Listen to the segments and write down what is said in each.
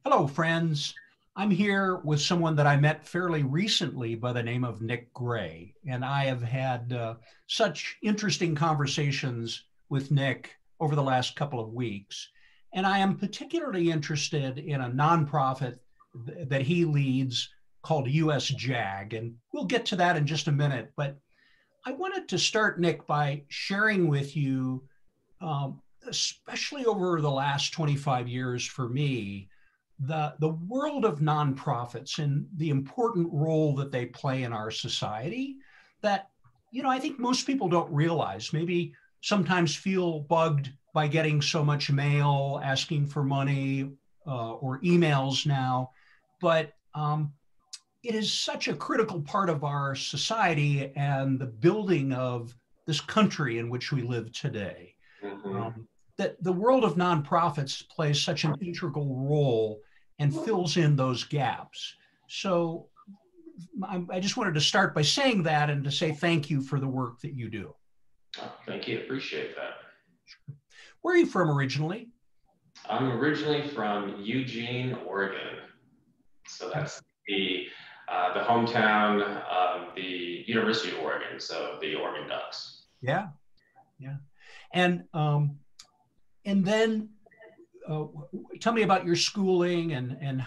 Hello, friends. I'm here with someone that I met fairly recently by the name of Nick Gray, and I have had such interesting conversations with Nick over the last couple of weeks. And I am particularly interested in a nonprofit that he leads called USJAG, and we'll get to that in just a minute. But I wanted to start, Nick, by sharing with you, especially over the last 25 years for me, the world of nonprofits and the important role that they play in our society that, I think most people don't realize, maybe sometimes feel bugged by getting so much mail, asking for money, or emails now. But it is such a critical part of our society and the building of this country in which we live today. Mhm. Um, that the world of nonprofits plays such an integral role and fills in those gaps. So I just wanted to start by saying that and to say thank you for the work that you do. Oh, thank you. Appreciate that. Where are you from originally? I'm originally from Eugene, Oregon. So that's the the hometown of the University of Oregon, so the Oregon Ducks. Yeah, yeah. And then uh, tell me about your schooling and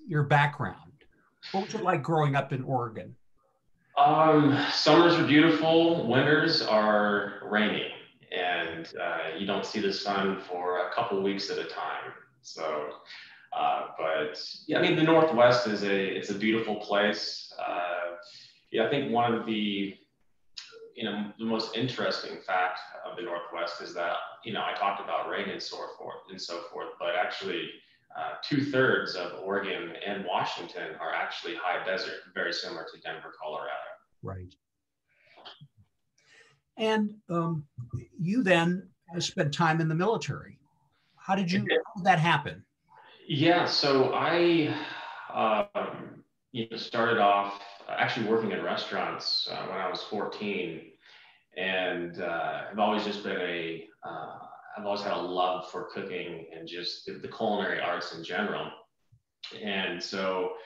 your background. What was it like growing up in Oregon? Summers are beautiful, winters are rainy, and you don't see the sun for a couple weeks at a time. So, but yeah, I mean, the Northwest is a beautiful place. Yeah, I think one of the most interesting fact of the Northwest is that, I talked about rain and so forth, but actually 2/3 of Oregon and Washington are actually high desert, very similar to Denver, Colorado. Right. And you then spent time in the military. How did that happen? Yeah, so I started off actually working in restaurants when I was 14, and I've always had a love for cooking and just the culinary arts in general. And so,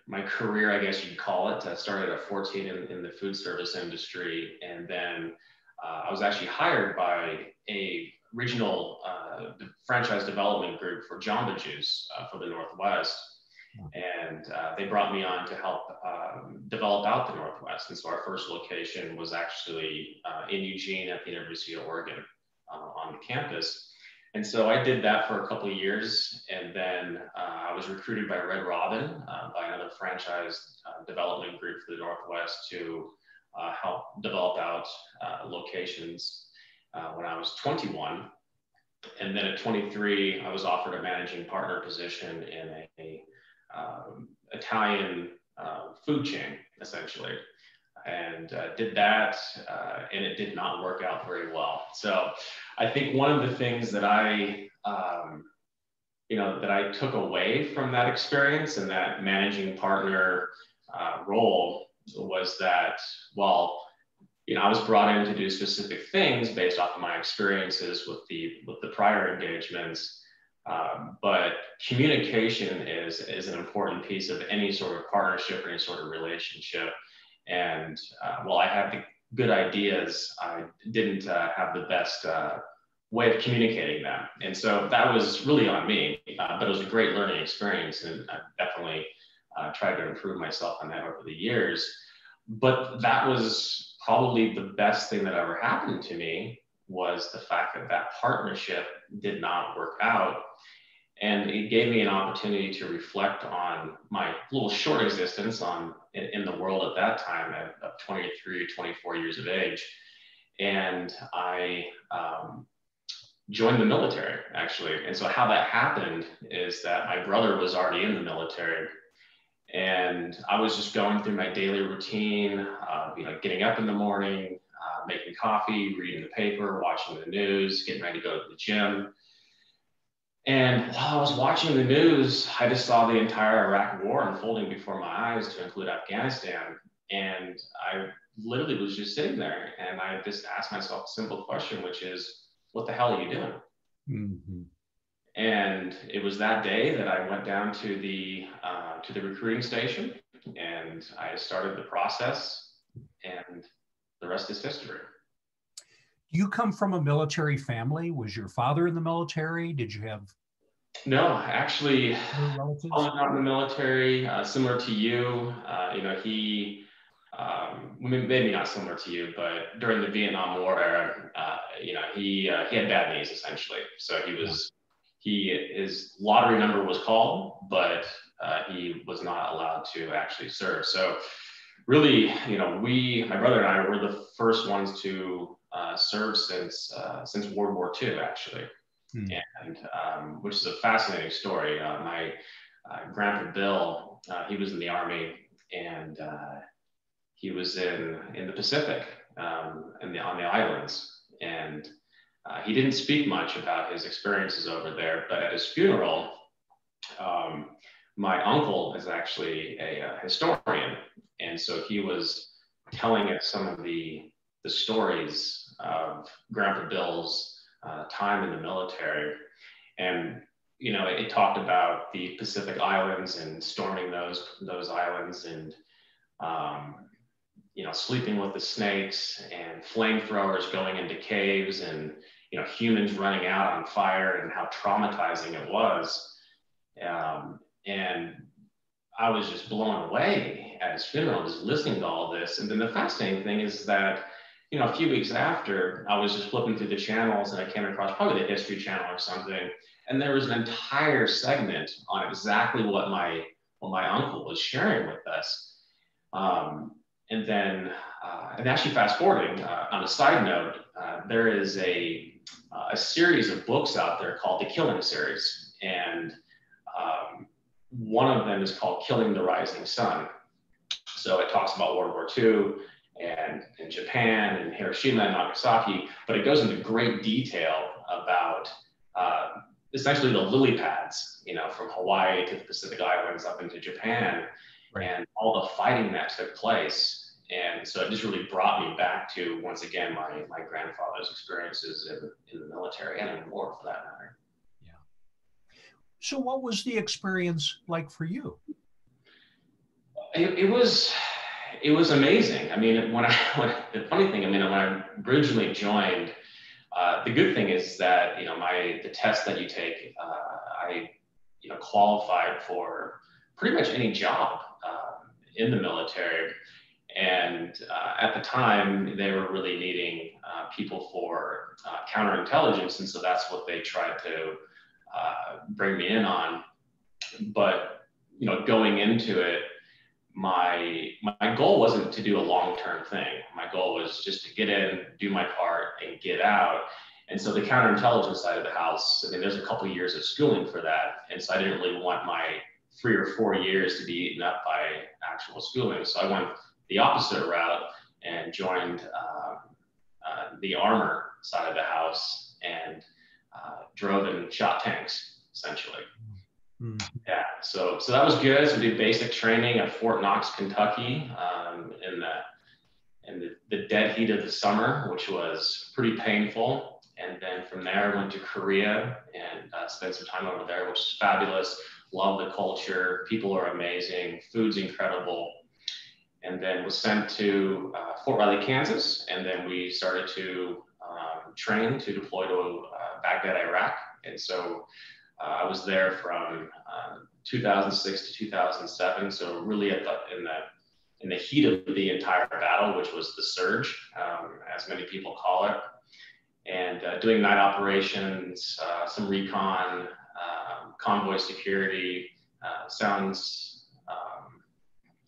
my career, I guess you'd call it, started at 14 in the food service industry, and then I was actually hired by a regional franchise development group for Jamba Juice for the Northwest. And they brought me on to help develop out the Northwest. And so our first location was actually in Eugene at the University of Oregon on the campus. And so I did that for a couple of years. And then I was recruited by Red Robin, by another franchise development group for the Northwest to help develop out locations when I was 21. And then at 23, I was offered a managing partner position in a Italian food chain, essentially, and did that, and it did not work out very well. So I think one of the things that I took away from that experience and that managing partner role was that, while I was brought in to do specific things based off of my experiences with the prior engagements. But communication is an important piece of any sort of partnership or any sort of relationship. And while I had the good ideas, I didn't have the best way of communicating them. And so that was really on me, but it was a great learning experience. And I definitely tried to improve myself on that over the years. But that was probably the best thing that ever happened to me, was the fact that that partnership did not work out. And it gave me an opportunity to reflect on my little short existence in the world at that time at 23, 24 years of age. And I joined the military, actually. And so how that happened is that my brother was already in the military, and I was just going through my daily routine, getting up in the morning, making coffee, reading the paper, watching the news, getting ready to go to the gym. And while I was watching the news, I just saw the entire Iraq war unfolding before my eyes, to include Afghanistan. And I literally was just sitting there, and I just asked myself a simple question, which is, what the hell are you doing? Mhm. And it was that day that I went down to the recruiting station, and I started the process, and the rest is history. Do you come from a military family? Was your father in the military? Did you have No, actually, relatives? I was not in the military. Similar to you, he maybe not similar to you, but during the Vietnam War era, he had bad knees essentially. So his lottery number was called, but he was not allowed to actually serve. So really, my brother and I were the first ones to serve since World War II, actually. And which is a fascinating story. My grandpa Bill, he was in the Army, and he was in the Pacific, on the islands, and he didn't speak much about his experiences over there. But at his funeral, my uncle is actually a historian, and so he was telling us some of the stories of Grandpa Bill's time in the military. And it talked about the Pacific Islands and storming those islands, and sleeping with the snakes, and flamethrowers going into caves, and humans running out on fire, and how traumatizing it was. And I was just blown away at his funeral, just listening to all this. And then the fascinating thing is that a few weeks after, I was just flipping through the channels, and I came across probably the History Channel or something, and there was an entire segment on exactly what my uncle was sharing with us. And then, and actually fast forwarding, on a side note, there is a series of books out there called the Killing series, and one of them is called Killing the Rising Sun. So it talks about World War II, and in Japan, and Hiroshima and Nagasaki, but it goes into great detail about essentially the lily pads, from Hawaii to the Pacific Islands up into Japan, right, and all the fighting that took place. And so it just really brought me back to, once again, my grandfather's experiences in the military, and in war for that matter. Yeah. So what was the experience like for you? It was amazing. I mean, the funny thing, when I originally joined, the good thing is that, the test that you take, I qualified for pretty much any job in the military. And at the time, they were really needing people for counterintelligence. And so that's what they tried to bring me in on. But, going into it, my goal wasn't to do a long-term thing. My goal was just to get in, do my part, and get out. And so the counterintelligence side of the house, there's a couple of years of schooling for that. And so I didn't really want my 3 or 4 years to be eaten up by actual schooling. So I went the opposite route and joined the armor side of the house, and drove and shot tanks, essentially. Yeah, so that was good. So we did basic training at Fort Knox, Kentucky, in the dead heat of the summer, which was pretty painful. And then from there, I went to Korea and spent some time over there, which is fabulous. Love the culture. People are amazing. Food's incredible. And then was sent to Fort Riley, Kansas. And then we started to train to deploy to Baghdad, Iraq. And so I was there from 2006 to 2007. So really in the heat of the entire battle, which was the surge, as many people call it, and doing night operations, some recon, convoy security. Sounds,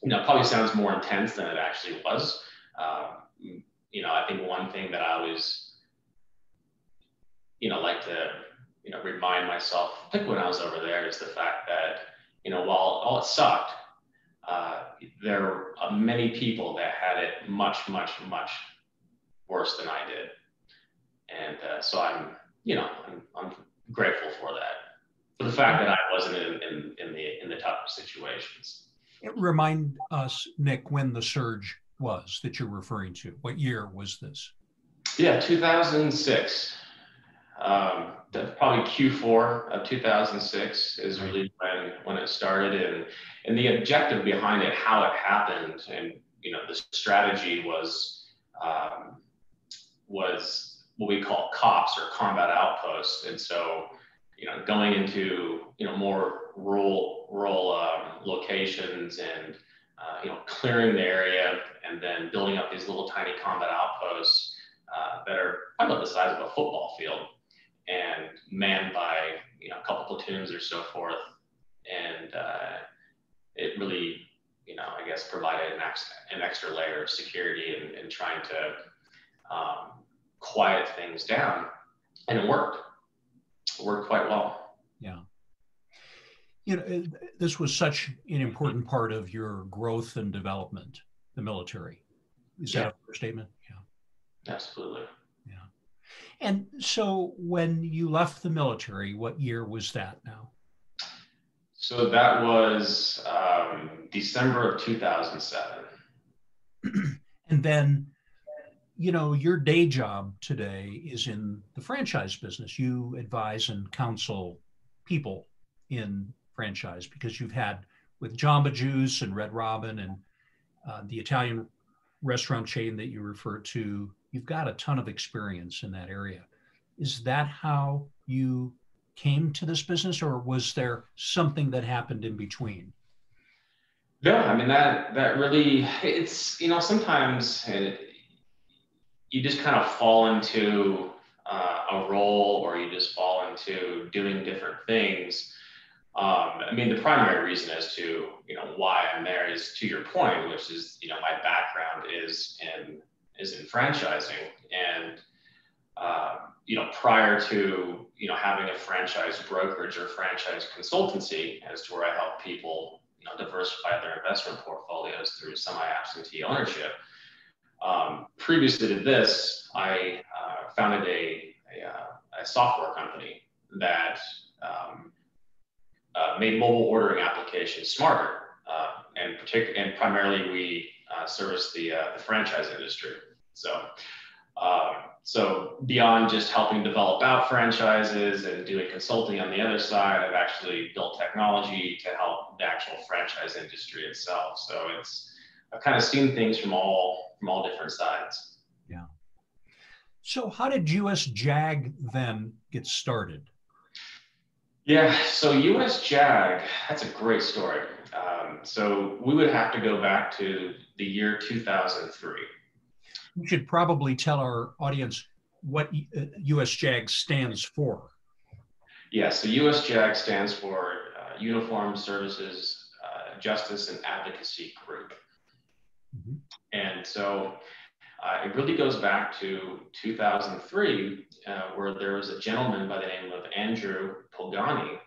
probably sounds more intense than it actually was. I think one thing that I always, like to, remind myself, I think when I was over there, is the fact that, while all it sucked, there were many people that had it much, much, much worse than I did. And so I'm grateful for that, for the fact that I wasn't in the toughest situations. Remind us, Nick, when the surge was that you're referring to. What year was this? Yeah, 2006. Probably Q4 of 2006 is really when it started, and the objective behind it, how it happened, and the strategy was what we call COPS, or combat outposts. And so going into more rural locations, and clearing the area, and then building up these little tiny combat outposts that are about the size of a football field, and manned by a couple platoons or so forth. And it really I guess provided an extra layer of security, and trying to quiet things down. And it worked quite well. Yeah. This was such an important part of your growth and development, the military. Is that a fair statement? Yeah. Absolutely. Yeah. And so when you left the military, what year was that now? So that was December of 2007. And then, your day job today is in the franchise business. You advise and counsel people in franchise, because you've had with Jamba Juice and Red Robin and the Italian restaurant chain that you refer to, you've got a ton of experience in that area. Is that how you came to this business, or was there something that happened in between? No, I mean, that really, it's, sometimes you just kind of fall into a role, or you just fall into doing different things. I mean, the primary reason as to, why I'm there is, to your point, which is, my background is in franchising. And, prior to, having a franchise brokerage or franchise consultancy, as to where I help people, diversify their investment portfolios through semi-absentee ownership. Previously to this, I founded a software company that made mobile ordering applications smarter, and primarily we service the franchise industry. So beyond just helping develop out franchises and doing consulting on the other side, I've actually built technology to help the actual franchise industry itself. So I've kind of seen things from all different sides. Yeah. So how did USJAG then get started? Yeah, so USJAG, that's a great story. So we would have to go back to the year 2003. We should probably tell our audience what USJAG stands for. Yeah, so USJAG stands for Uniformed Services Justice and Advocacy Group. Mm-hmm. And so it really goes back to 2003, where there was a gentleman by the name of Andrew Pulgani,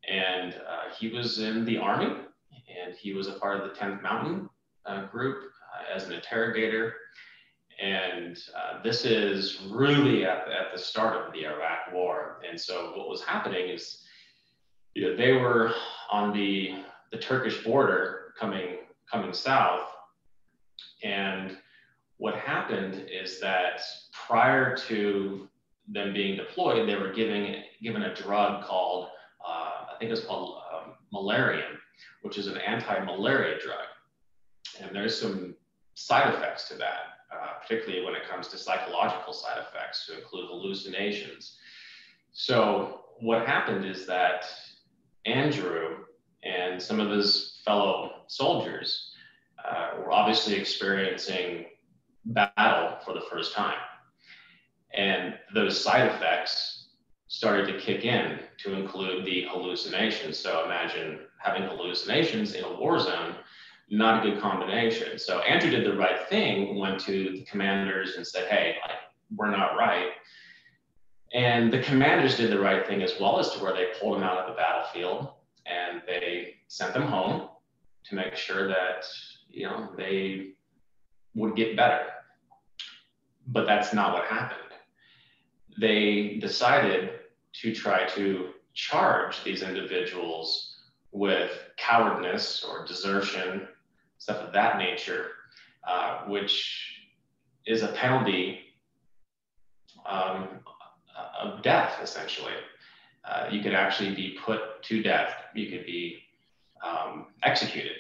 and he was in the Army, and he was a part of the 10th Mountain group as an interrogator. And this is really at the start of the Iraq War. And so what was happening is, they were on the Turkish border coming south. And what happened is that prior to them being deployed, they were given a drug called, I think it's called Malarium, which is an anti-malaria drug. And there's some side effects to that. Particularly when it comes to psychological side effects, to include hallucinations. So what happened is that Andrew and some of his fellow soldiers were obviously experiencing battle for the first time. And those side effects started to kick in, to include the hallucinations. So imagine having hallucinations in a war zone. Not a good combination. So Andrew did the right thing, went to the commanders and said, hey, we're not right. And the commanders did the right thing as well, as to where they pulled him out of the battlefield, and they sent them home to make sure that, they would get better. But that's not what happened. They decided to try to charge these individuals with cowardice or desertion, stuff of that nature, which is a penalty of death, essentially. You could actually be put to death. You could be executed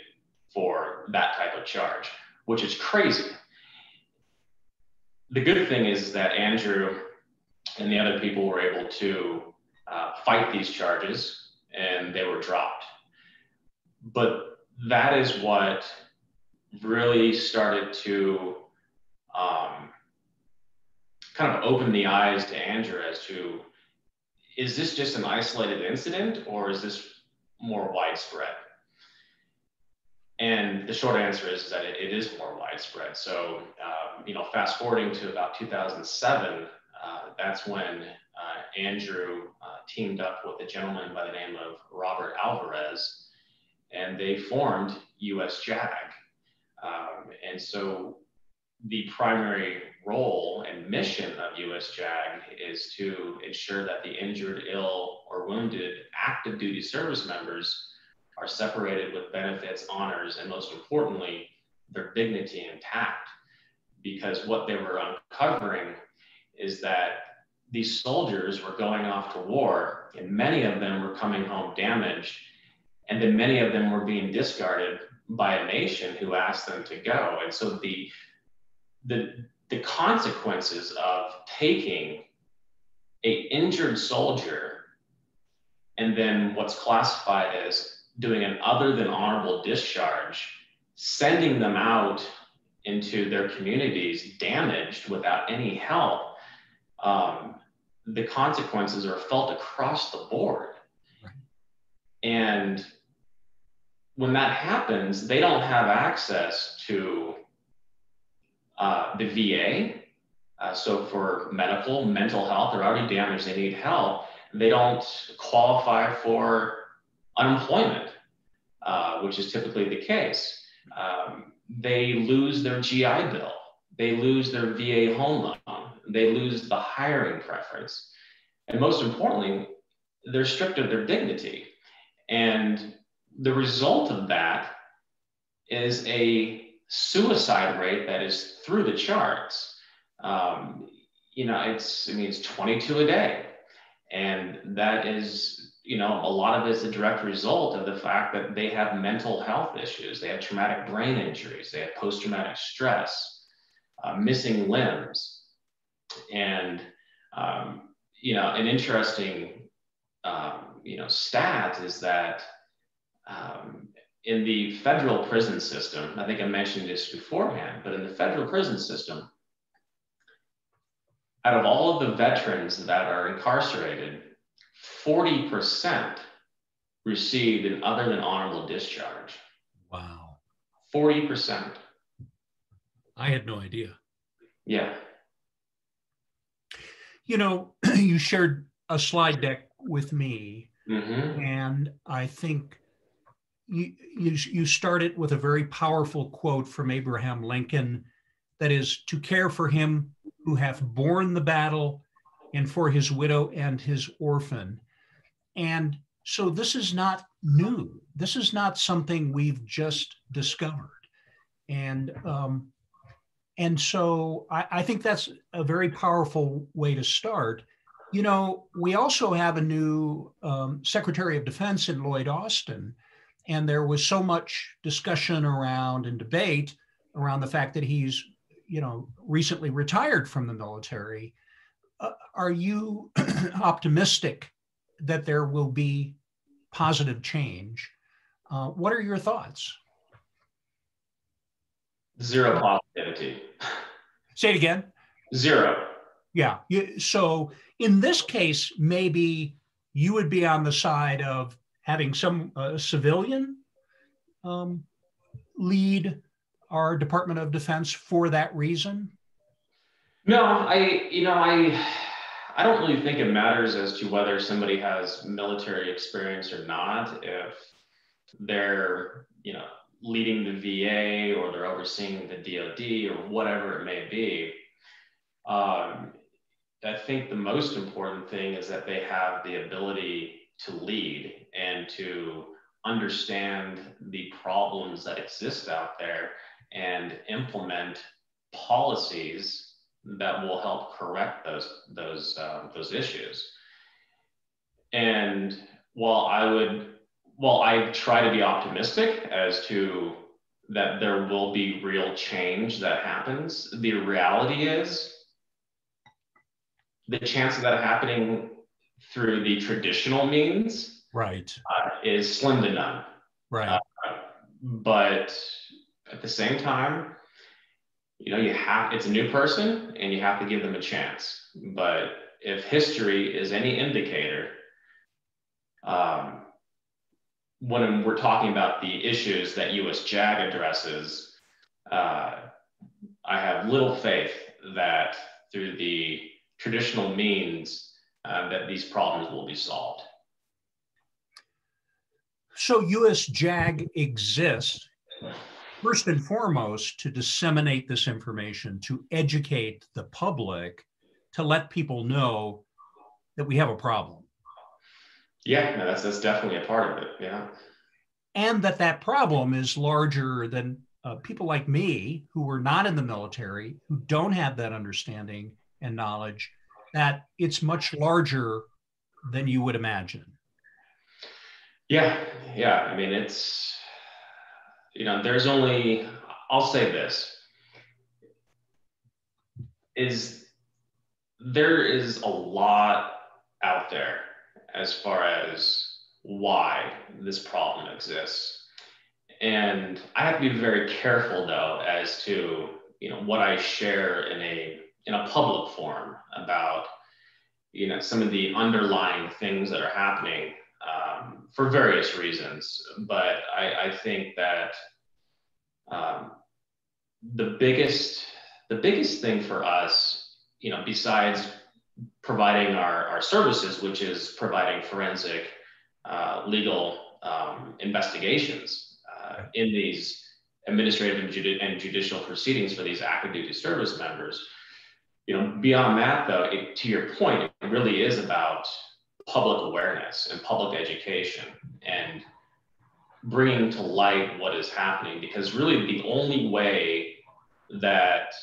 for that type of charge, which is crazy. The good thing is that Andrew and the other people were able to fight these charges, and they were dropped. But that is what really started to kind of open the eyes to Andrew as to, is this just an isolated incident, or is this more widespread? And the short answer is that it is more widespread. So, fast forwarding to about 2007, that's when Andrew teamed up with a gentleman by the name of Robert Alvarez, and they formed USJAG. And so the primary role and mission of USJAG is to ensure that the injured, ill, or wounded active duty service members are separated with benefits, honors, and most importantly, their dignity intact. Because what they were uncovering is that these soldiers were going off to war, and many of them were coming home damaged, and then many of them were being discarded by a nation who asked them to go. And so the consequences of taking an injured soldier and then what's classified as doing an other than honorable discharge, sending them out into their communities damaged without any help, the consequences are felt across the board. Right. And when that happens, they don't have access to the VA. So for mental health, they're already damaged, they need help. They don't qualify for unemployment, which is typically the case. They lose their GI Bill. They lose their VA home loan. They lose the hiring preference. And most importantly, they're stripped of their dignity. And the result of that is a suicide rate that is through the charts. It's 22 a day. And that is, a lot of it is a direct result of the fact that they have mental health issues. They have traumatic brain injuries. They have post-traumatic stress, missing limbs. And, an interesting, stat is that in the federal prison system, I think I mentioned this beforehand, but in the federal prison system, out of all of the veterans that are incarcerated, 40% received an other than honorable discharge. Wow. 40%. I had no idea. Yeah. You shared a slide deck with me, mm-hmm. and I think you started with a very powerful quote from Abraham Lincoln, that is, to care for him who hath borne the battle, and for his widow and his orphan. And so this is not new. This is not something we've just discovered. And so I think that's a very powerful way to start. We also have a new Secretary of Defense in Lloyd Austin, and there was so much discussion around and debate around the fact that he's, recently retired from the military. Are you optimistic that there will be positive change? What are your thoughts? Zero positivity. Say it again. Zero. Yeah. So in this case, maybe you would be on the side of having some civilian lead our Department of Defense for that reason? No, I don't really think it matters as to whether somebody has military experience or not. If they're, leading the VA or they're overseeing the DoD or whatever it may be. I think the most important thing is that they have the ability to lead and to understand the problems that exist out there and implement policies that will help correct those issues. And while I try to be optimistic as to that there will be real change that happens, the reality is the chance of that happening through the traditional means Right. is slim to none. Right. But at the same time, it's a new person and you have to give them a chance. But if history is any indicator, when we're talking about the issues that USJAG addresses, I have little faith that through the traditional means that these problems will be solved. So USJAG exists first and foremost to disseminate this information, to educate the public, to let people know that we have a problem. Yeah, no, that's definitely a part of it. Yeah. And that problem is larger than people like me who were not in the military, who don't have that understanding and knowledge, that it's much larger than you would imagine. Yeah. I mean, it's, there's only, I'll say this, there is a lot out there as far as why this problem exists. And I have to be very careful though as to what I share in a public forum about some of the underlying things that are happening for various reasons. But I think that the biggest thing for us, besides providing our services, which is providing forensic legal investigations in these administrative and judicial proceedings for these active duty service members. Beyond that, though, to your point, it really is about public awareness and public education and bringing to light what is happening, because really the only way that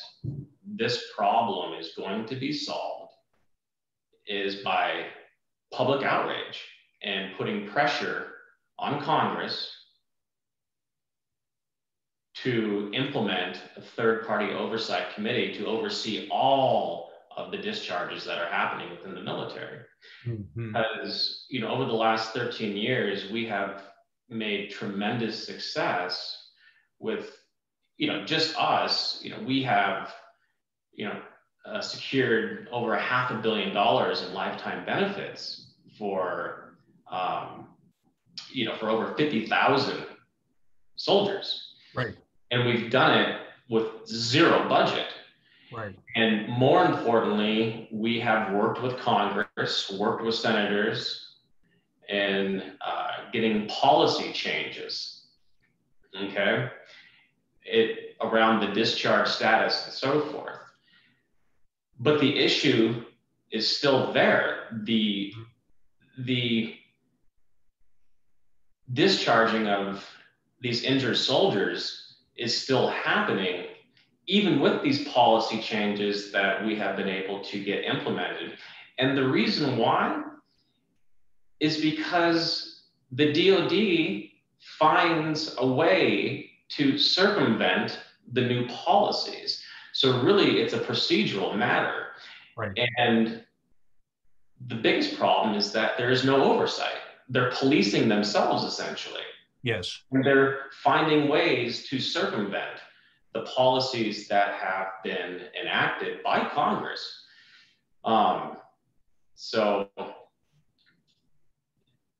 this problem is going to be solved is by public outrage and putting pressure on Congress to implement a third-party oversight committee to oversee all of the discharges that are happening within the military. Mm-hmm. Because, over the last 13 years, we have made tremendous success with, just us, we have, secured over $500 million in lifetime benefits for for over 50,000 soldiers. Right. And we've done it with zero budget. Right. And more importantly, we have worked with Congress, worked with senators, and getting policy changes, okay, around the discharge status and so forth. But the issue is still there. The discharging of these injured soldiers is still happening, even with these policy changes that we have been able to get implemented. And the reason why is because the DoD finds a way to circumvent the new policies. So really, it's a procedural matter. Right. And the biggest problem is that there is no oversight. They're policing themselves, essentially. Yes. And they're finding ways to circumvent the policies that have been enacted by Congress. So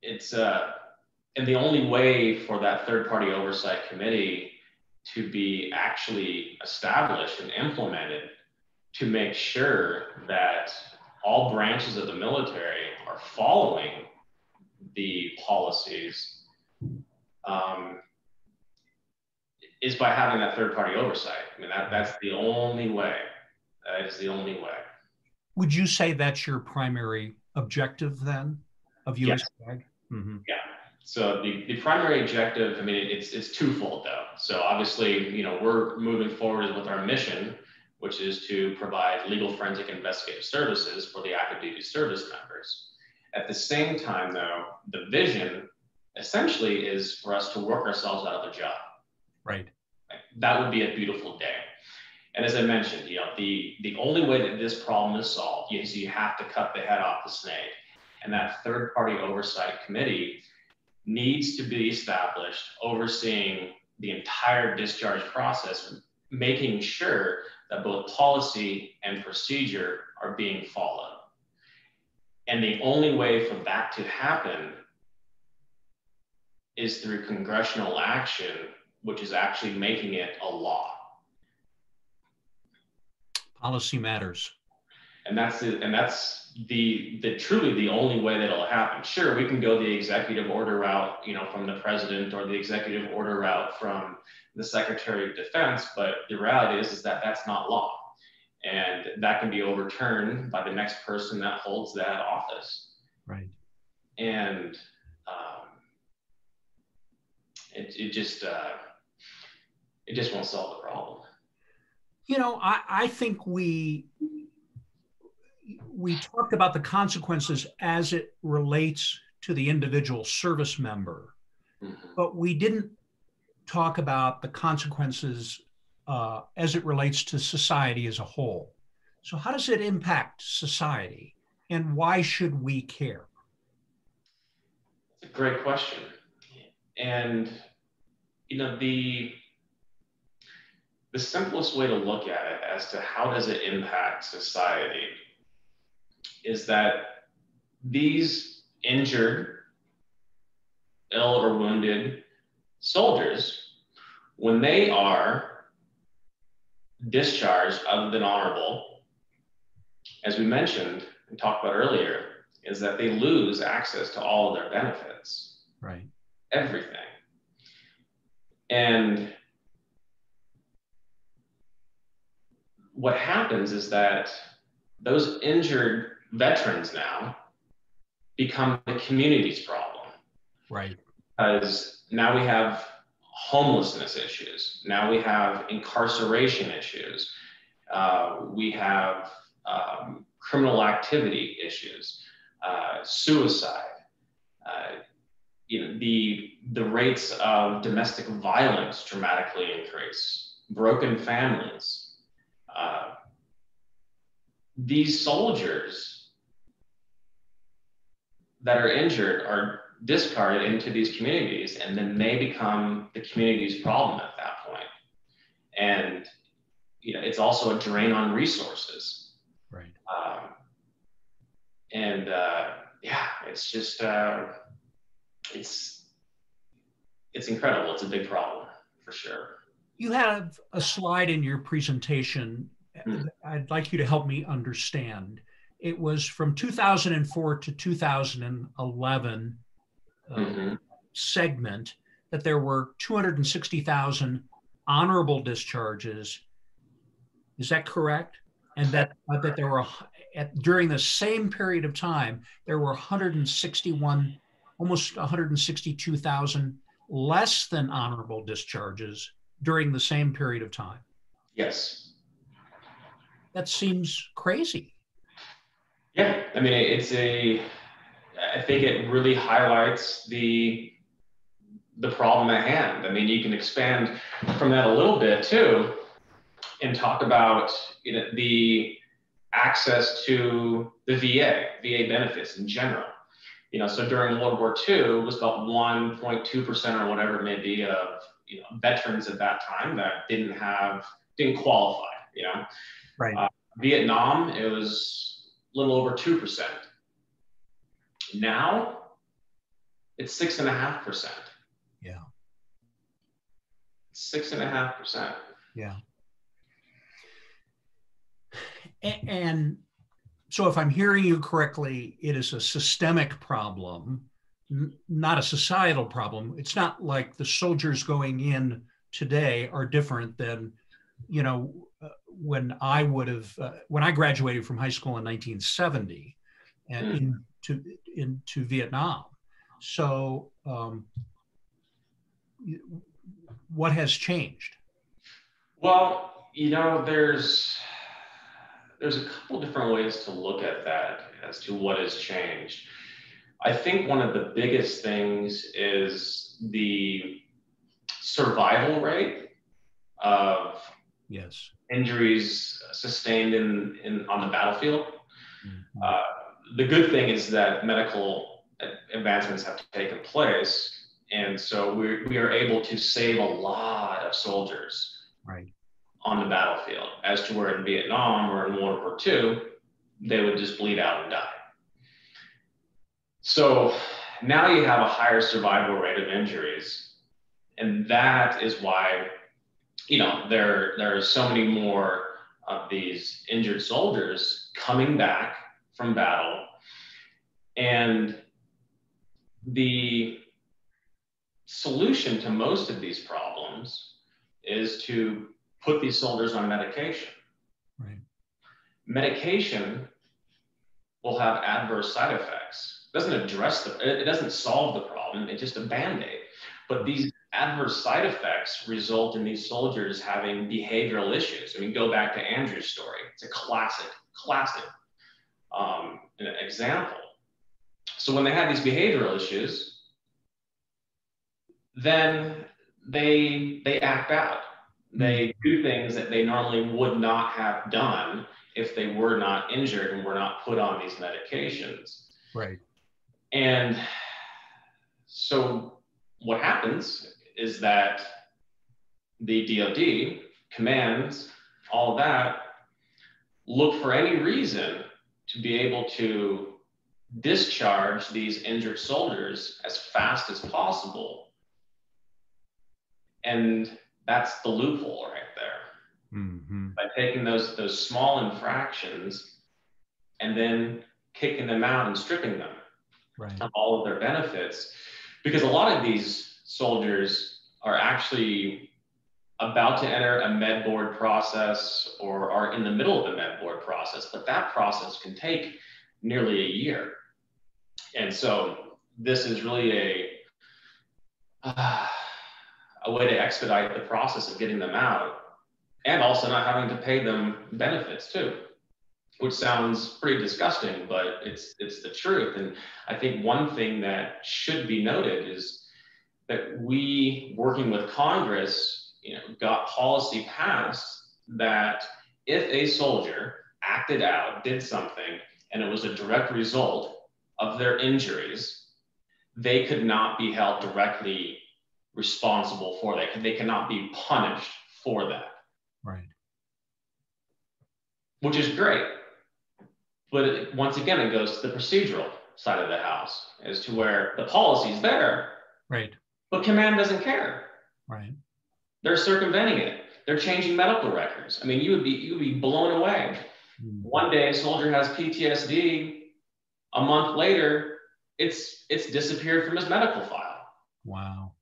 it's, and the only way for that third-party oversight committee to be actually established and implemented to make sure that all branches of the military are following the policies is by having that third-party oversight. I mean, that's the only way. That is the only way. Would you say that's your primary objective then of USJAG? Yes. Mm-hmm. Yeah. So the primary objective, I mean, it's twofold though. So obviously, we're moving forward with our mission, which is to provide legal forensic investigative services for the active duty service members. At the same time, though, the vision essentially is for us to work ourselves out of a job. Right. Like, that would be a beautiful day. And as I mentioned, the only way that this problem is solved is you have to cut the head off the snake. And that third-party oversight committee needs to be established, overseeing the entire discharge process, making sure that both policy and procedure are being followed. And the only way for that to happen is through congressional action, which is actually making it a law. Policy matters. And that's truly the only way that it'll happen. Sure, we can go the executive order route, from the president, or the executive order route from the Secretary of Defense, but the reality is that that's not law. And that can be overturned by the next person that holds that office. Right. And it just won't solve the problem. I think we talked about the consequences as it relates to the individual service member, but we didn't talk about the consequences as it relates to society as a whole. So how does it impact society, and why should we care? It's a great question. And, the simplest way to look at it as to how does it impact society is that these injured, ill, or wounded soldiers, when they are discharged other than honorable, as we mentioned and talked about earlier, is that they lose access to all of their benefits. Right. Everything. And what happens is that those injured veterans now become the community's problem. Right. Because now we have homelessness issues. Now we have incarceration issues. We have criminal activity issues, suicide. The rates of domestic violence dramatically increase. Broken families. These soldiers that are injured are discarded into these communities, and then they become the community's problem at that point. And it's also a drain on resources. Right. It's just it's incredible. It's a big problem for sure. You have a slide in your presentation. I'd like you to help me understand. It was from 2004 to 2011 segment that there were 260,000 honorable discharges. Is that correct? And that there were, during the same period of time, there were almost 162,000 less than honorable discharges during the same period of time. Yes. That seems crazy. Yeah, I mean, I think it really highlights the problem at hand. I mean, you can expand from that a little bit too, and talk about the access to the VA benefits in general. So during World War II, it was about 1.2% or whatever it may be of veterans at that time that didn't qualify. Right. Vietnam, it was a little over 2%. Now, it's 6.5%. Yeah. 6.5%. Yeah. And so if I'm hearing you correctly, it is a systemic problem, not a societal problem. It's not like the soldiers going in today are different than, when I graduated from high school in 1970 and into Vietnam. So what has changed? Well, there's a couple different ways to look at that as to what has changed. I think one of the biggest things is the survival rate of injuries sustained on the battlefield. The good thing is that medical advancements have taken place, and so we are able to save a lot of soldiers on the battlefield, as to where in Vietnam or in World War II, they would just bleed out and die. So now you have a higher survival rate of injuries, and that is why, there are so many more of these injured soldiers coming back from battle. And the solution to most of these problems is to put these soldiers on medication. Medication will have adverse side effects. It doesn't solve the problem, it's just a Band-Aid. But these adverse side effects result in these soldiers having behavioral issues. I mean, go back to Andrew's story. It's a classic example. So when they have these behavioral issues, then they act out. They do things that they normally would not have done if they were not injured and were not put on these medications. And so what happens is that the DoD, commands, all of that, look for any reason to be able to discharge these injured soldiers as fast as possible. And that's the loophole right there. By taking those small infractions and then kicking them out and stripping them of all of their benefits. Because a lot of these soldiers are actually about to enter a med board process or are in the middle of the med board process, but that process can take nearly a year. And so this is really a way to expedite the process of getting them out, and also not having to pay them benefits too, which sounds pretty disgusting, but it's the truth. And I think one thing that should be noted is that we, working with Congress, got policy passed that if a soldier acted out, did something, and it was a direct result of their injuries, they could not be held directly responsible for that. They cannot be punished for that. Which is great. But once again, it goes to the procedural side of the house as to where the policy's there, but command doesn't care. They're circumventing it. They're changing medical records. I mean, you would be blown away. One day a soldier has PTSD, a month later, it's disappeared from his medical file.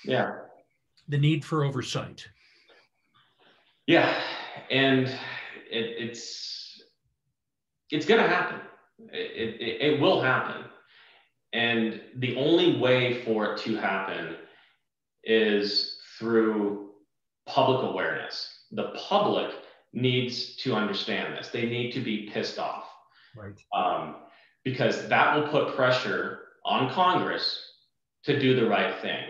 Yeah. The need for oversight. Yeah, and it's going to happen. It will happen. And the only way for it to happen is through public awareness. The public needs to understand this. They need to be pissed off. Because that will put pressure on Congress to do the right thing.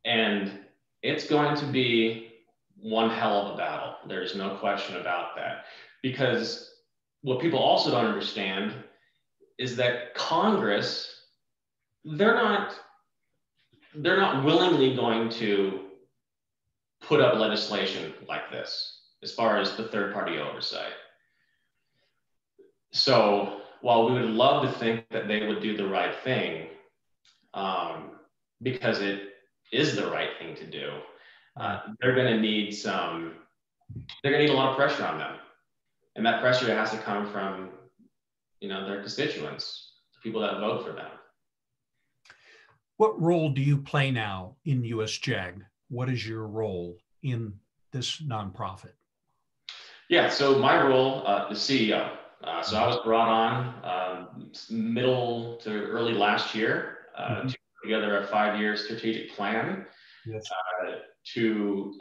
And it's going to be one hell of a battle. There's no question about that. Because what people also don't understand is that Congress, they're not willingly going to put up legislation like this as far as the third-party oversight. So while we would love to think that they would do the right thing, because it is the right thing to do, they're going to need a lot of pressure on them. And that pressure has to come from, their constituents, the people that vote for them. What role do you play now in USJAG? What is your role in this nonprofit? Yeah, so my role is CEO. So I was brought on middle to early last year to put together a 5-year strategic plan Yes. to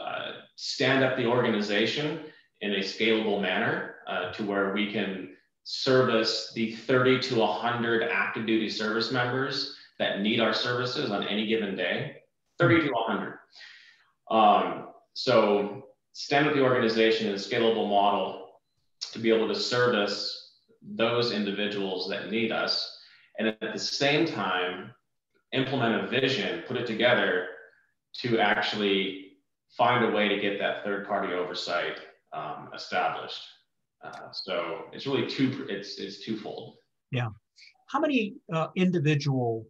stand up the organization in a scalable manner to where we can service the 30 to 100 active duty service members that need our services on any given day, 30 to 100. So stand up the organization in a scalable model to be able to service those individuals that need us, and at the same time, implement a vision, put it together to actually find a way to get that third-party oversight established. So it's really it's twofold. Yeah. How many individuals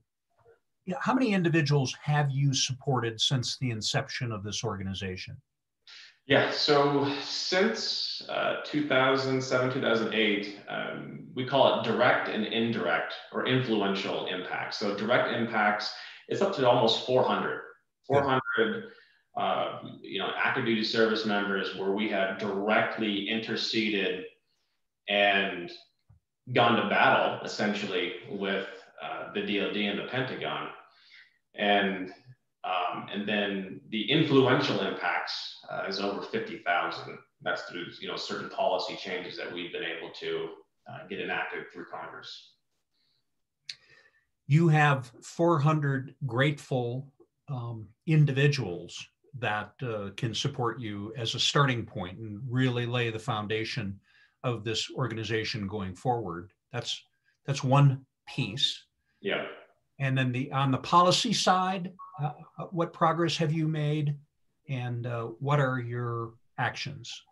have you supported since the inception of this organization? Yeah, so since 2007, 2008, we call it direct and indirect or influential impacts. So direct impacts, it's up to almost 400 active duty service members where we have directly interceded and gone to battle essentially with the DoD and the Pentagon. And then the influential impacts is over 50,000. That's through certain policy changes that we've been able to get enacted through Congress. You have 400 grateful individuals that can support you as a starting point and really lay the foundation of this organization going forward. That's one piece. Yeah. And then on the policy side, what progress have you made, and what are your actions?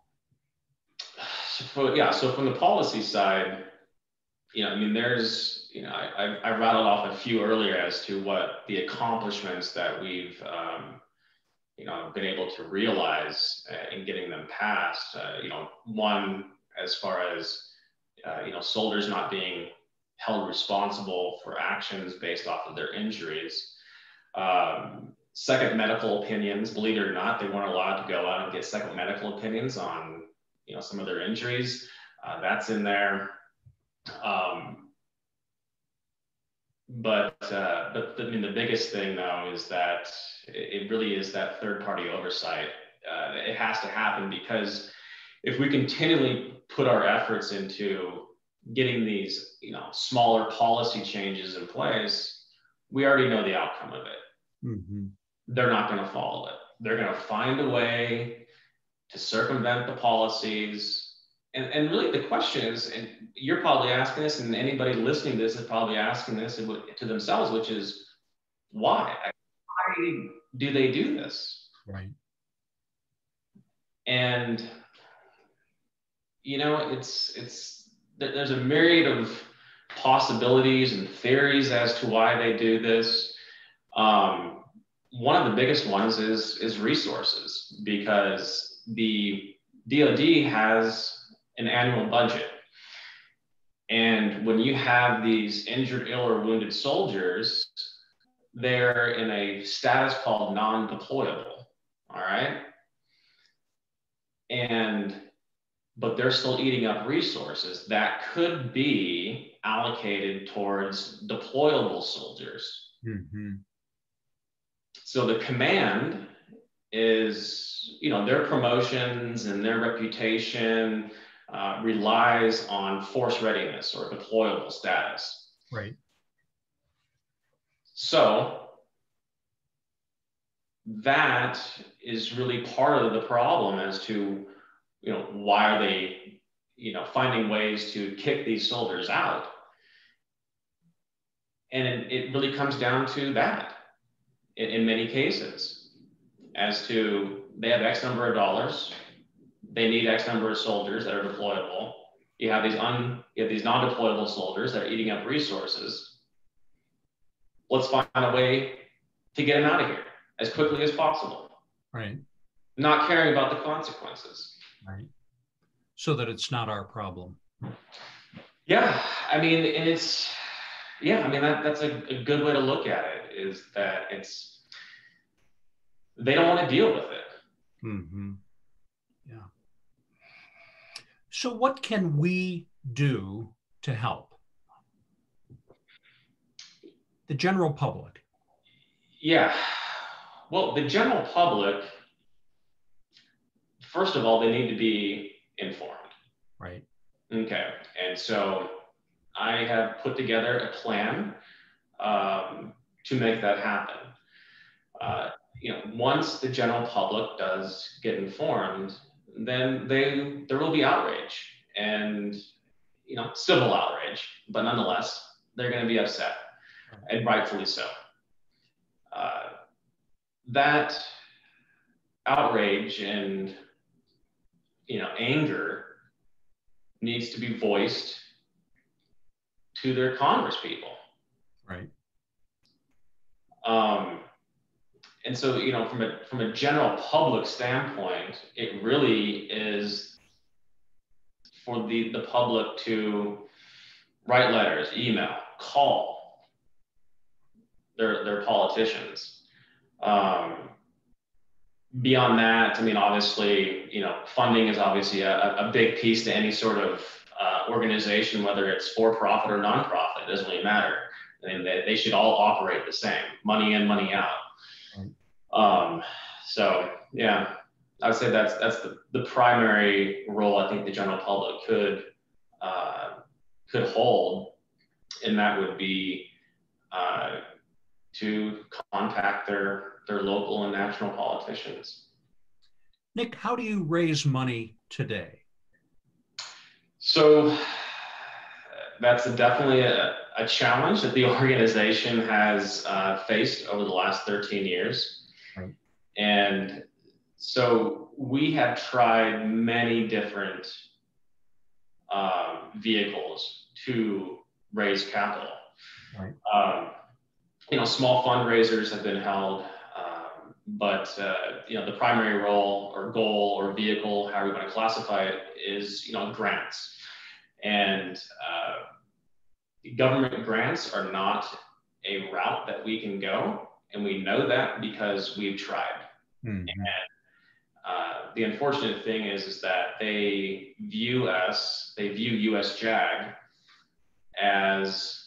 So from the policy side, there's, I rattled off a few earlier as to what the accomplishments that we've, been able to realize in getting them passed. One, as far as, soldiers not being held responsible for actions based off of their injuries. Second medical opinions, believe it or not, they weren't allowed to go out and get second medical opinions on, some of their injuries. That's in there. But the biggest thing though is that it really is that third-party oversight. It has to happen, because if we continually put our efforts into getting these, smaller policy changes in place, we already know the outcome of it. Mm-hmm. They're not going to follow it. They're going to find a way to circumvent the policies. And really the question is, and you're probably asking this, and anybody listening to this is probably asking this to themselves, which is, why? Why do they do this? Right. And, there's a myriad of possibilities and theories as to why they do this. One of the biggest ones is resources, because the DoD has an annual budget. And when you have these injured, ill, or wounded soldiers, they're in a status called non-deployable, all right? But they're still eating up resources that could be allocated towards deployable soldiers. Mm-hmm. So the command is, their promotions and their reputation relies on force readiness or deployable status. Right. So that is really part of the problem as to, why are they, finding ways to kick these soldiers out? And it really comes down to that in many cases, as to they have X number of dollars, they need X number of soldiers that are deployable. You have these non-deployable soldiers that are eating up resources. Let's find a way to get them out of here as quickly as possible. Right. Not caring about the consequences. Right. So that it's not our problem. Yeah, that's a good way to look at it, is that they don't want to deal with it. Mm-hmm. Yeah. So what can we do to help the general public? Yeah. Well, the general public, first of all, they need to be informed. Right. Okay. And so I have put together a plan to make that happen. Once the general public does get informed, then there will be outrage and, civil outrage, but nonetheless, they're going to be upset, and rightfully so. That outrage and, anger needs to be voiced to their Congress people. Right. And so, from a general public standpoint, it really is for the public to write letters, email, call their politicians. Beyond that, obviously, funding is obviously a big piece to any sort of organization, whether it's for-profit or non-profit. It doesn't really matter. They should all operate the same: money in, money out. So yeah, I would say that's the primary role I think the general public could hold, and that would be to contact their local and national politicians. Nick, how do you raise money today? So that's definitely a challenge that the organization has faced over the last 13 years. Right. And so we have tried many different vehicles to raise capital. Right. Small fundraisers have been held, but the primary role or goal or vehicle, however you want to classify it, is grants. And government grants are not a route that we can go, and we know that because we've tried. Mm-hmm. And the unfortunate thing is that they view USJAG as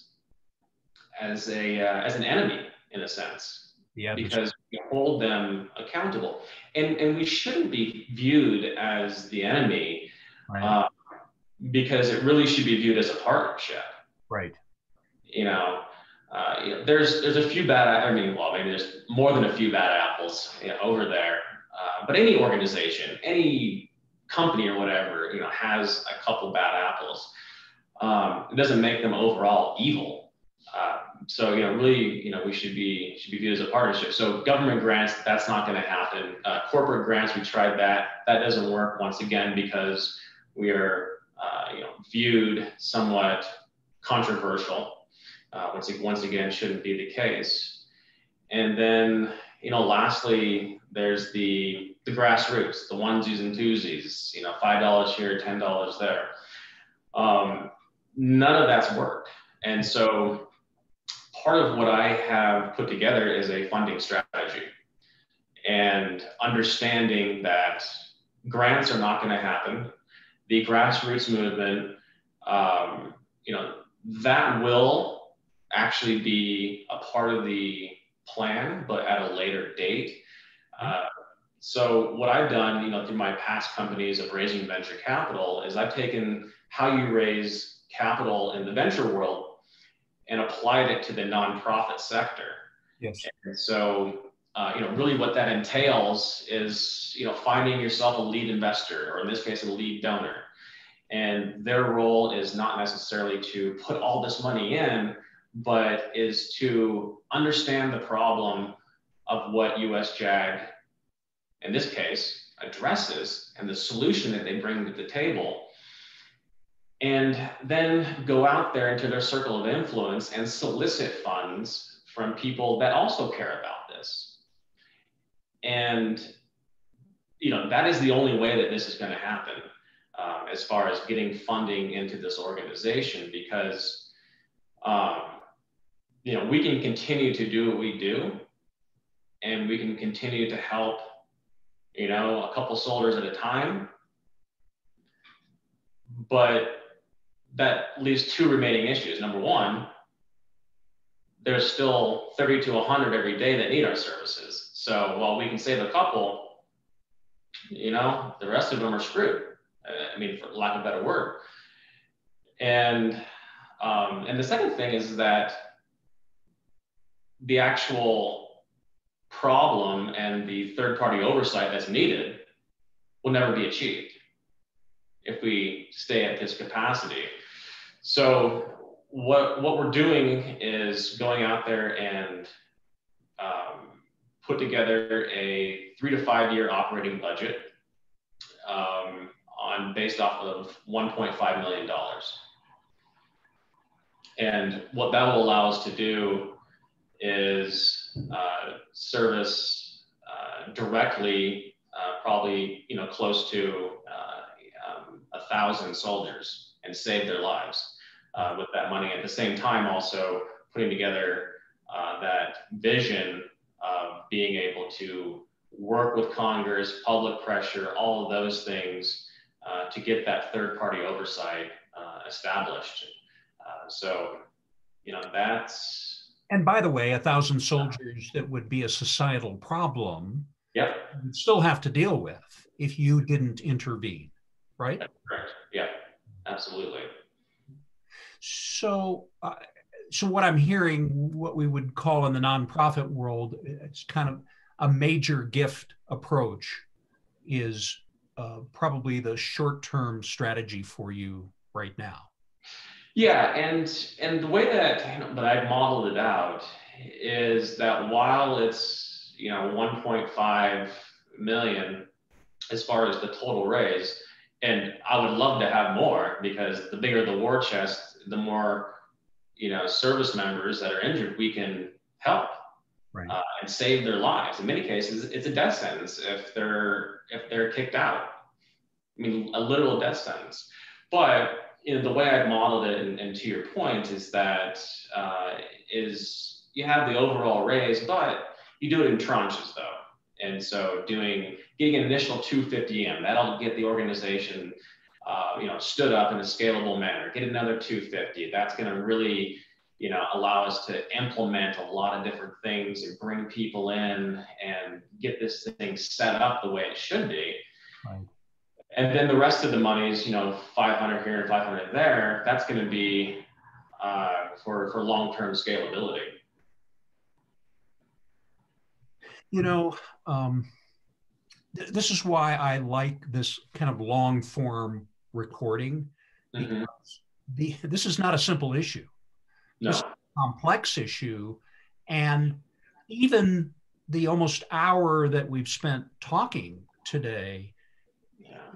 an enemy in a sense. Yeah, because we hold them accountable, and we shouldn't be viewed as the enemy. Right. Because it really should be viewed as a partnership. Right. There's a few bad, maybe there's more than a few bad apples over there. But any organization, any company or whatever, has a couple bad apples. It doesn't make them overall evil. So, really, we should be viewed as a partnership. So government grants, that's not going to happen. Corporate grants, we tried that. That doesn't work, once again, because we are viewed somewhat controversial, which once again shouldn't be the case. And then, lastly, there's the grassroots, the onesies and twosies, $5 here, $10 there. None of that's worked. And so part of what I have put together is a funding strategy, and understanding that grants are not going to happen. The grassroots movement, that will actually be a part of the plan, but at a later date. So what I've done, through my past companies of raising venture capital, is I've taken how you raise capital in the venture world and applied it to the nonprofit sector. Yes. And so, really what that entails is, finding yourself a lead investor, or in this case, a lead donor. And their role is not necessarily to put all this money in, but is to understand the problem of what USJAG, in this case, addresses, and the solution that they bring to the table, and then go out there into their circle of influence and solicit funds from people that also care about this. And, that is the only way that this is going to happen, as far as getting funding into this organization, because, we can continue to do what we do, and we can continue to help, a couple soldiers at a time. But that leaves two remaining issues. Number one, there's still 30 to 100 every day that need our services. So while we can save a couple, you know, the rest of them are screwed. I mean, for lack of a better word. And the second thing is that the actual problem and the third-party oversight that's needed will never be achieved if we stay at this capacity. So what we're doing is going out there and put together a 3 to 5 year operating budget based off of $1.5 million. And what that will allow us to do is service directly probably close to 1,000 soldiers and save their lives with that money. At the same time, also putting together that vision of being able to work with Congress, public pressure, all of those things to get that third-party oversight established. So, that's. And by the way, 1,000 soldiers that would be a societal problem. Yep. You'd still have to deal with if you didn't intervene, right? That's correct. Yeah, absolutely. So what I'm hearing, what we would call in the nonprofit world, it's kind of a major gift approach is probably the short-term strategy for you right now. Yeah, and the way that I've modeled it out is that while it's 1.5 million as far as the total raise, and I would love to have more because the bigger the war chest, the more service members that are injured we can help, right, and save their lives. In many cases, it's a death sentence if they're kicked out. I mean, a literal death sentence. But the way I've modeled it, and to your point, is that is you have the overall raise, but you do it in tranches, though. And so getting an initial 250 M, that'll get the organization stood up in a scalable manner. Get another 250. That's going to really allow us to implement a lot of different things and bring people in and get this thing set up the way it should be. Right. And then the rest of the money is 500 here and 500 there. That's going to be for long-term scalability. This is why I like this kind of long form recording. Mm-hmm. This is not a simple issue. No. This is a complex issue. And even the almost hour that we've spent talking today,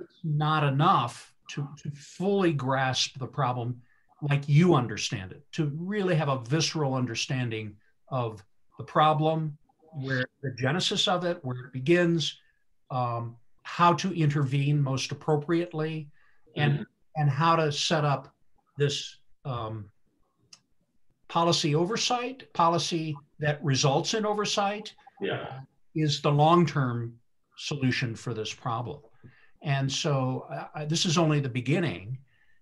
it's not enough to fully grasp the problem like you understand it, to really have a visceral understanding of the problem, where the genesis of it, where it begins, how to intervene most appropriately, and how to set up this policy oversight, policy that results in oversight, is the long-term solution for this problem. And so this is only the beginning,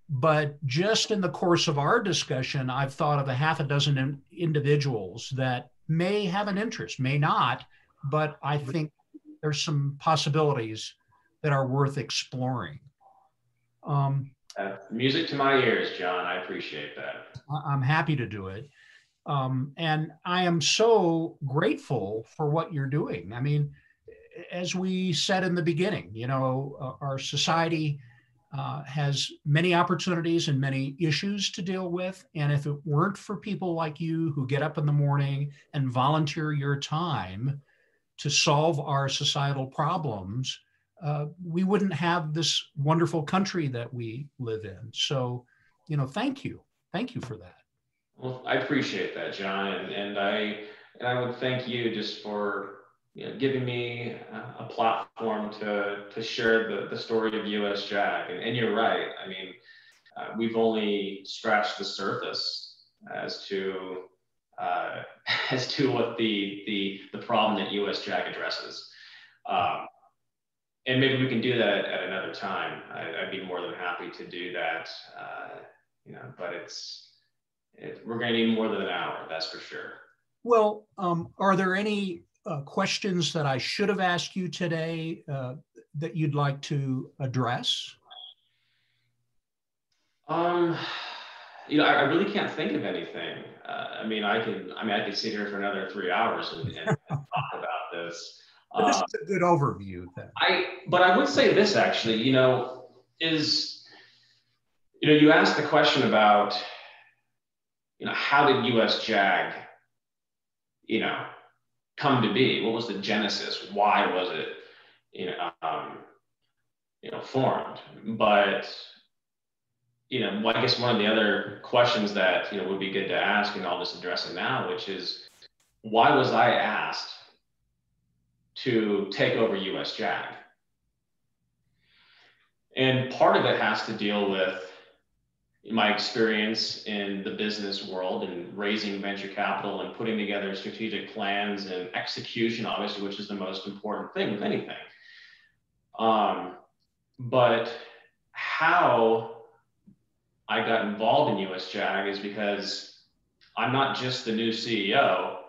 but just in the course of our discussion, I've thought of a half a dozen individuals that may have an interest, may not, but I think there's some possibilities that are worth exploring. Music to my ears, John. I appreciate that. I'm happy to do it. And I am so grateful for what you're doing. I mean, as we said in the beginning, our society has many opportunities and many issues to deal with. And if it weren't for people like you who get up in the morning and volunteer your time to solve our societal problems, we wouldn't have this wonderful country that we live in. So, thank you. Thank you for that. Well, I appreciate that, John. And I would thank you just for giving me a platform to share the story of USJAG. And you're right. I mean, we've only scratched the surface as to what the problem that USJAG addresses. And maybe we can do that at another time. I'd be more than happy to do that. But we're going to need more than an hour, that's for sure. Well, are there any questions that I should have asked you today that you'd like to address? I really can't think of anything. I could sit here for another 3 hours and talk about this. But this is a good overview then. But I would say this actually, you asked the question about, how did USJAG, come to be? What was the genesis? Why was it, formed? But, I guess one of the other questions that, would be good to ask, and I'll just address it now, which is, why was I asked to take over USJAG? And part of it has to deal with my experience in the business world and raising venture capital and putting together strategic plans and execution, obviously, which is the most important thing with anything. But how I got involved in USJAG is because I'm not just the new CEO.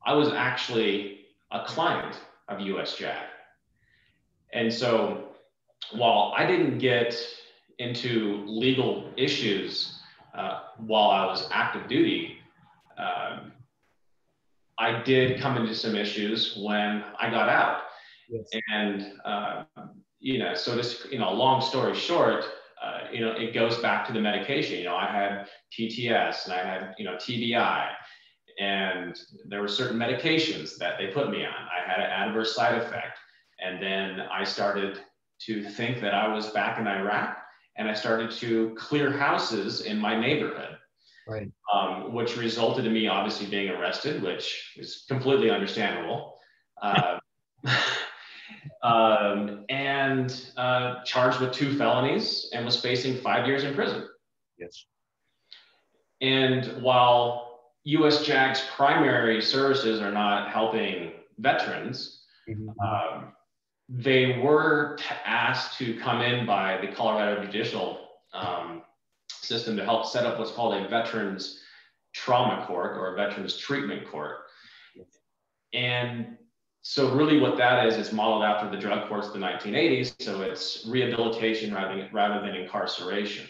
I was actually a client of USJAG. And so while I didn't get into legal issues while I was active duty, I did come into some issues when I got out. Yes. And, so this, long story short, it goes back to the medication. I had PTS and I had, TBI, and there were certain medications that they put me on. I had an adverse side effect. And then I started to think that I was back in Iraq, and I started to clear houses in my neighborhood, right? Which resulted in me obviously being arrested, which is completely understandable. And charged with 2 felonies and was facing 5 years in prison. Yes. And while USJAG's primary services are not helping veterans, they were asked to come in by the Colorado judicial system to help set up what's called a veterans trauma court or a veterans treatment court. And so really what that is, it's modeled after the drug courts of the 1980s. So it's rehabilitation rather than incarceration,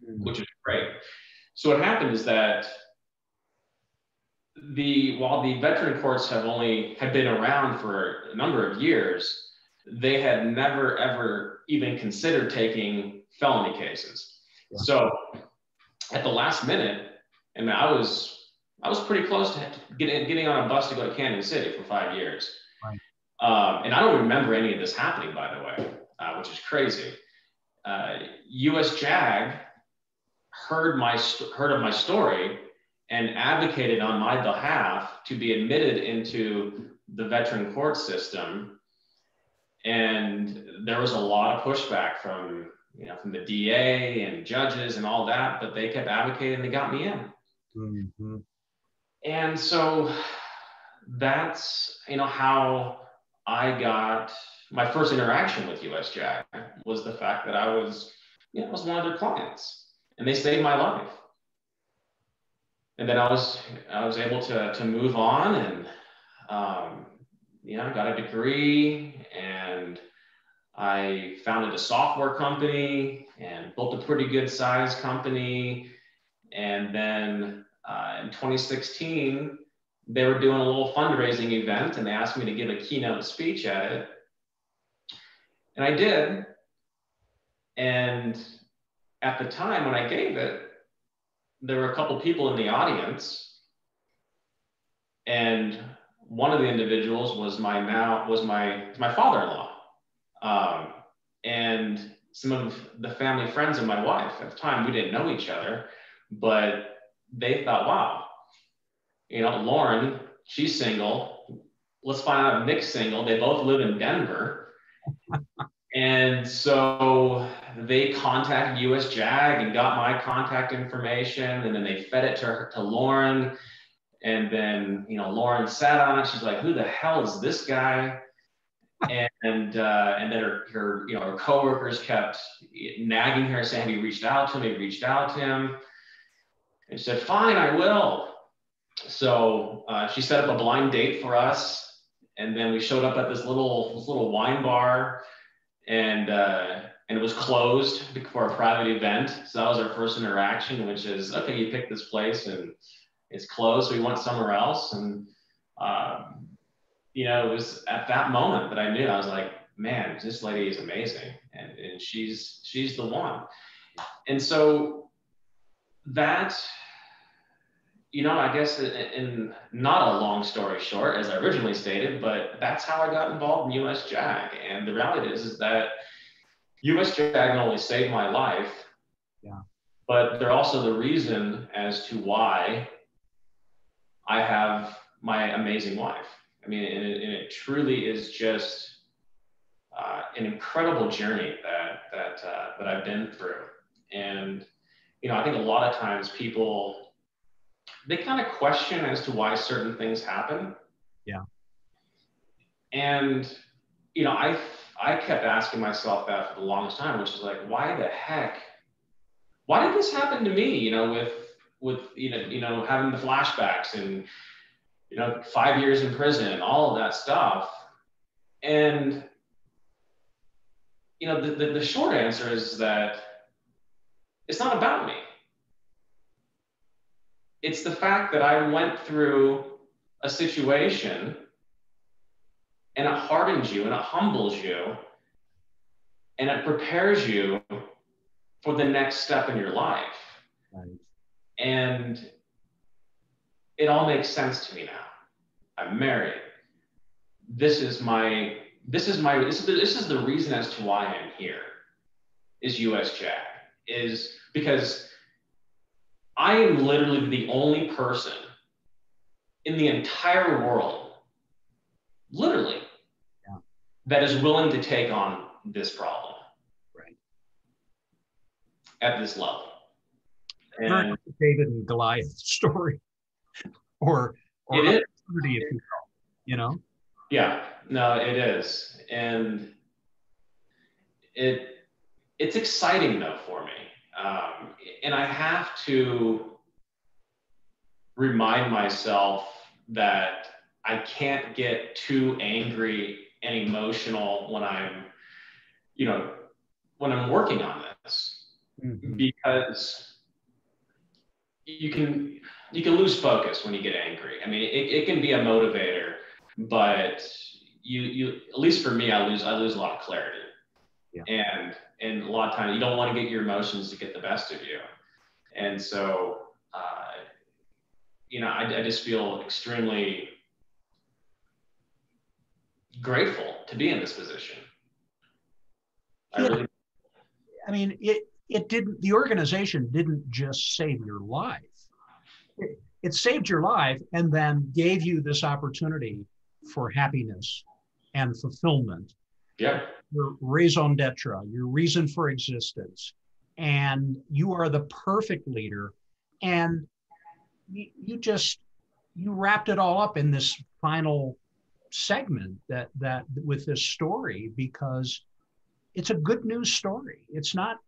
which is great. So what happened is that while the veteran courts had been around for a number of years, they had never, ever even considered taking felony cases. Yeah. So at the last minute, and I was pretty close to getting on a bus to go to Kansas City for 5 years. Right. And I don't remember any of this happening, by the way, which is crazy. USJAG heard of my story and advocated on my behalf to be admitted into the veteran court system. And there was a lot of pushback from the DA and judges and all that, but they kept advocating and they got me in. And so that's, how I got my first interaction with USJAG was the fact that I was one of their clients, and they saved my life. And then I was able to move on and, I got a degree, and I founded a software company and built a pretty good sized company. And then in 2016, they were doing a little fundraising event, and they asked me to give a keynote speech at it. And I did. And at the time when I gave it, there were a couple people in the audience, and one of the individuals was my father-in-law, and some of the family friends of my wife. At the time, we didn't know each other, but they thought, wow, Lauren, she's single. Let's find out if Nick's single. They both live in Denver. And so they contacted USJAG and got my contact information, and then they fed it to Lauren. And then, Lauren sat on it. She's like, who the hell is this guy? And then her coworkers kept nagging her, saying, have you reached out to him? Have you reached out to him? And she said, fine, I will. So she set up a blind date for us. And then we showed up at this little wine bar, and it was closed for a private event. So that was our first interaction, which is, okay, you picked this place and it's closed, so we went somewhere else. And it was at that moment that I knew, I was like, man, this lady is amazing, and she's the one. And so that, I guess in not a long story short, as I originally stated, but that's how I got involved in USJAG. And the reality is that USJAG not only saved my life, but they're also the reason as to why I have my amazing wife. I mean, and it truly is just an incredible journey that I've been through. And I think a lot of times people, they kind of question as to why certain things happen. Yeah. And I kept asking myself that for the longest time, which is like, why did this happen to me? With having the flashbacks and 5 years in prison and all of that stuff. And the short answer is that it's not about me. It's the fact that I went through a situation, and it hardens you and it humbles you and it prepares you for the next step in your life. Right. And it all makes sense to me now. I'm married. This is the reason as to why I'm here, is USJAG, is because I am literally the only person in the entire world, literally, that is willing to take on this problem. Right. At this level. Very much David and Goliath story, or it is. If you will, Yeah, no, it is. And it's exciting though for me. And I have to remind myself that I can't get too angry and emotional when I'm working on this, because you can lose focus when you get angry. I mean, it can be a motivator, but you at least for me, I lose a lot of clarity. Yeah. And a lot of times you don't want to get your emotions to get the best of you. And so, I just feel extremely grateful to be in this position. The organization didn't just save your life. It saved your life and then gave you this opportunity for happiness and fulfillment. Yeah. Your raison d'etre, your reason for existence. And you are the perfect leader. And you wrapped it all up in this final segment that with this story, because it's a good news story. It's not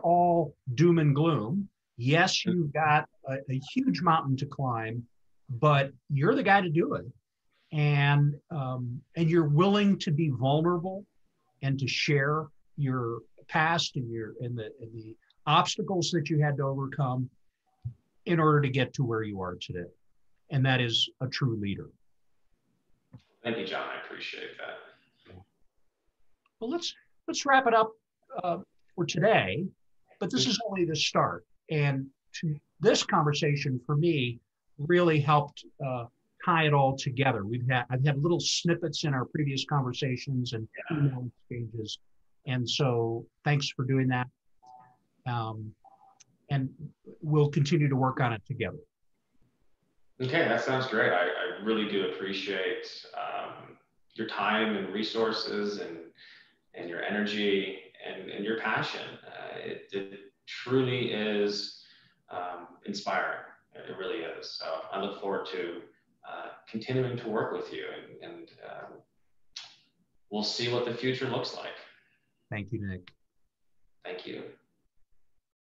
all doom and gloom. Yes, you've got a huge mountain to climb, but you're the guy to do it. And you're willing to be vulnerable and to share your past and the obstacles that you had to overcome in order to get to where you are today. And that is a true leader. Thank you, John. I appreciate that. Well, let's wrap it up for today, but this is only the start. And this conversation for me really helped tie it all together. I've had little snippets in our previous conversations and email exchanges. And so thanks for doing that. And we'll continue to work on it together. Okay, that sounds great. I really do appreciate your time and resources and your energy and your passion. It truly is inspiring. It really is. So I look forward to continuing to work with you, and we'll see what the future looks like. Thank you, Nick. Thank you.